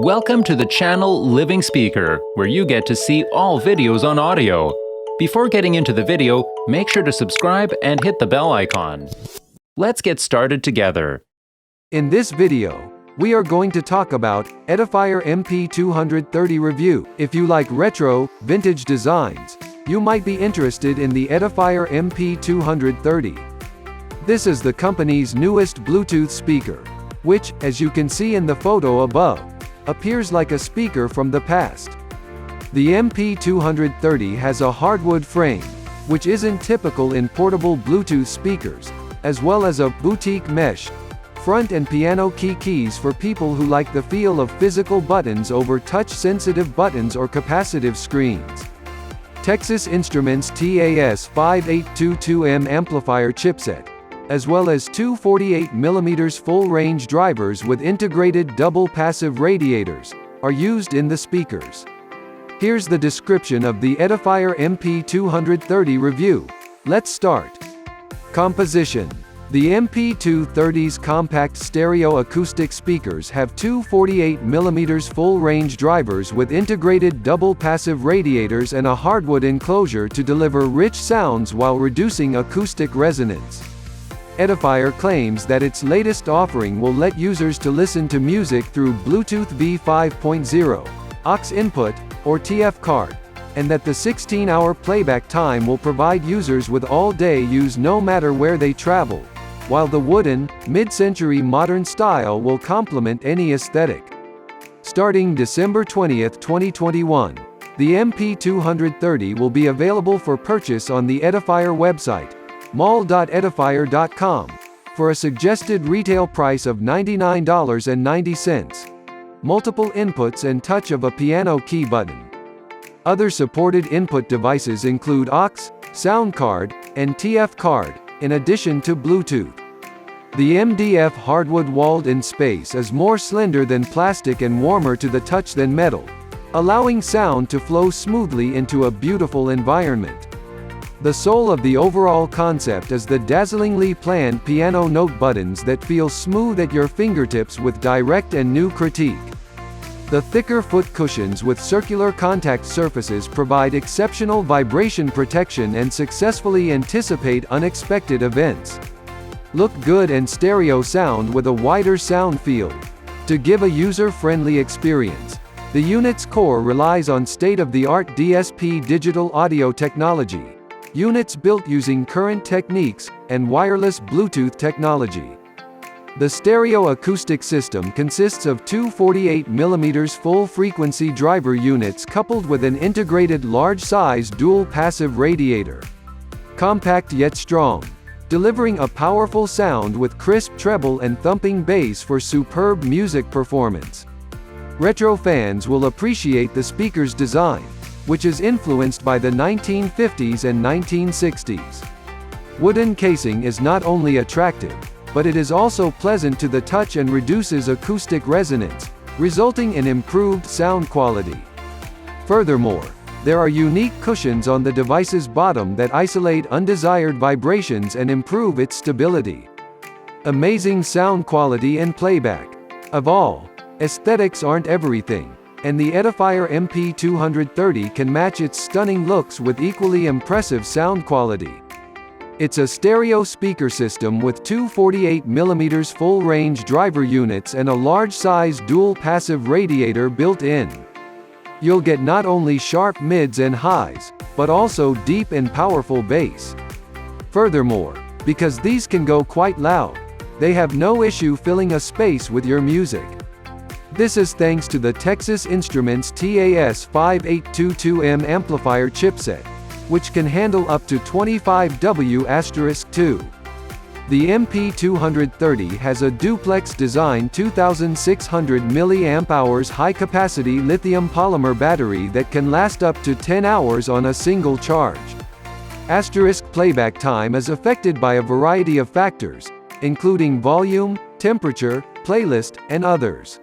Welcome to the channel Living Speaker, where you get to see all videos on audio. Before getting into the video, make sure to subscribe and hit the bell icon. Let's get started together. In this video, we are going to talk about Edifier MP230 review. If you like retro, vintage designs, you might be interested in the Edifier MP230. This is the company's newest Bluetooth speaker, which, as you can see in the photo above, appears like a speaker from the past. The MP230 has a hardwood frame, which isn't typical in portable Bluetooth speakers, as well as a boutique mesh front and piano key keys for people who like the feel of physical buttons over touch-sensitive buttons or capacitive screens. Texas Instruments TAS5822M amplifier chipset, as well as two 48mm full-range drivers with integrated double passive radiators, are used in the speakers. Here's the description of the Edifier MP230 review. Let's start. Composition. The MP230's compact stereo acoustic speakers have two 48mm full-range drivers with integrated double passive radiators and a hardwood enclosure to deliver rich sounds while reducing acoustic resonance. Edifier claims that its latest offering will let users to listen to music through Bluetooth V5.0, aux input, or TF card, and that the 16-hour playback time will provide users with all-day use no matter where they travel, while the wooden, mid-century modern style will complement any aesthetic. Starting December 20, 2021, the MP230 will be available for purchase on the Edifier website, mall.edifier.com, for a suggested retail price of $99.90. Multiple inputs and touch of a piano key button. Other supported input devices include aux, sound card, and TF card, in addition to Bluetooth. The MDF hardwood walled-in space is more slender than plastic and warmer to the touch than metal, allowing sound to flow smoothly into a beautiful environment. The soul of the overall concept is the dazzlingly planned piano note buttons that feel smooth at your fingertips with direct and new critique. The thicker foot cushions with circular contact surfaces provide exceptional vibration protection and successfully anticipate unexpected events. Look good and stereo sound with a wider sound field. To give a user-friendly experience, the unit's core relies on state-of-the-art DSP digital audio technology, units built using current techniques, and wireless Bluetooth technology. The stereo acoustic system consists of two 48mm full-frequency driver units coupled with an integrated large-size dual-passive radiator. Compact yet strong, delivering a powerful sound with crisp treble and thumping bass for superb music performance. Retro fans will appreciate the speaker's design, which is influenced by the 1950s and 1960s. Wooden casing is not only attractive, but it is also pleasant to the touch and reduces acoustic resonance, resulting in improved sound quality. Furthermore, there are unique cushions on the device's bottom that isolate undesired vibrations and improve its stability. Amazing sound quality and playback. Of all, aesthetics aren't everything, and the Edifier MP230 can match its stunning looks with equally impressive sound quality. It's a stereo speaker system with two 48mm full-range driver units and a large-size dual-passive radiator built in. You'll get not only sharp mids and highs, but also deep and powerful bass. Furthermore, because these can go quite loud, they have no issue filling a space with your music. This is thanks to the Texas Instruments TAS5822M amplifier chipset, which can handle up to 25W*2. The MP230 has a duplex design 2600 mAh high-capacity lithium polymer battery that can last up to 10 hours on a single charge. Playback time is affected by a variety of factors, including volume, temperature, playlist, and others.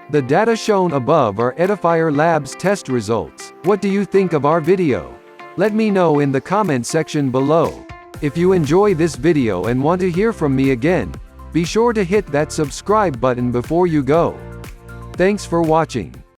The data shown above are Edifier Labs test results. What do you think of our video? Let me know in the comment section below. If you enjoy this video and want to hear from me again, be sure to hit that subscribe button before you go. Thanks for watching.